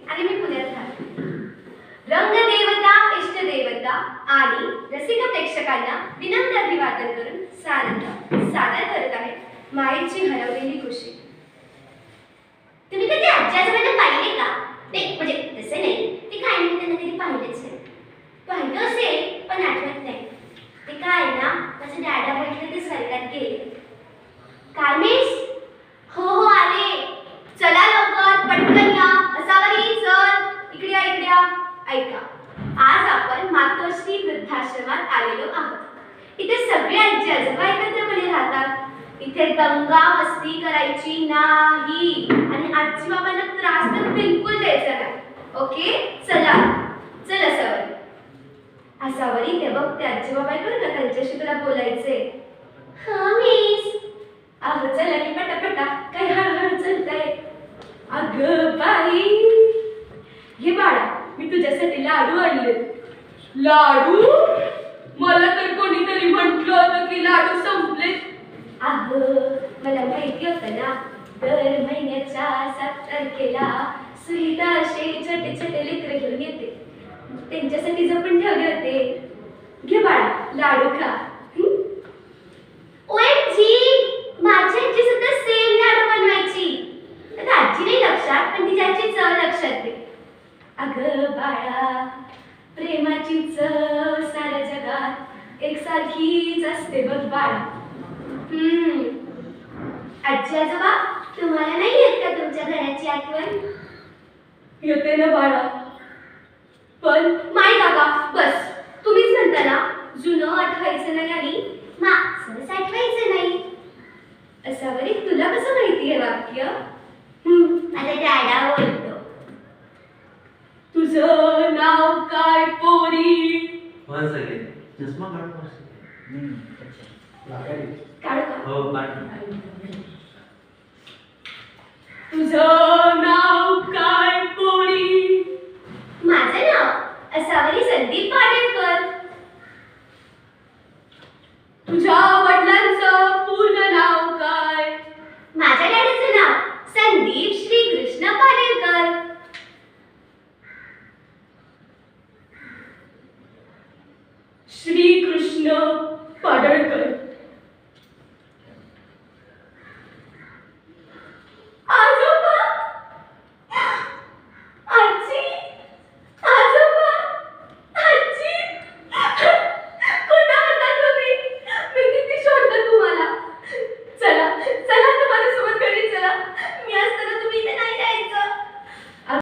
आणि मी पुण्यात राहते. रंगदेवता, इष्टदेवता आणि रसिक प्रेक्षकांना विनम्र अभिवादन करून सादर करत आहे मायेची हरवलेली खुशी. तुम्ही कधी आजी आजोबांना पाहिले का? नाही, म्हणजे तसे नाही, ते काय नाही, त्यांना कधी पाहिलेच नाही. पाहिलं असेल पण आठवत नाही. ते काय ना, माझे डॅडा म्हटलं ते स्वर्गात गेले. काय मिस? हो आले. चला लवकर, पटकन या. असावरी चल, इकडे या. ऐका, आज आपण मातोश्री वृद्धाश्रमात आलेलो आहोत. इथे सगळे आजी आजोबा एकत्रपणे राहतात. इथे दंगा मस्ती करायची नाही आणि आजी बाबांना त्रास तर बिलकुल द्यायचा नाही. ओके, चला चल असावरी ते बघते आजी बाबा करू का, त्यांच्याशी तुला बोलायचे. हा मिस. अहो चला की पटापटा, काही हळूहळू चलताय. अगं बाई, हे बाळा, मी तुझ्यासाठी लाडू आणले. लाडू? मला तर कोणीतरी म्हटलं होतं की लाडू संपले. अगं मला माहिती होतं ना, दर महिन्याच्या 7 तारखेला सुनीता असे छोटे छोटे लेकरं घेऊन येते. त्यांच्यासाठी जपून ठेवले होते. घे बाळा, लाडू खा. OMG, माझी आजी सुद्धा सेम लाडू बनवायची. आता आजी नाही लक्षात, पण तिची आजी चव लक्षात दे. अगं बाळा, प्रेमाची चव साऱ्या जगात एकसारखीच असते बघ बाळा. आजी आजोबा, तुम्हाला नाही येत का तुमच्या घराची आठवण? येते ना बाळा, पण माय काका बस, तुम्हीच म्हणता ना जुनं आठवायचं नाही आणि मागचं आठवायचं नाही. असावरी तुला कसं माहिती आहे वाक्य? माझा डॅडा बोलतो. तुझं नाव काय पोरी? चष्मा काढू काढू का? हो काढ. तुझं नाव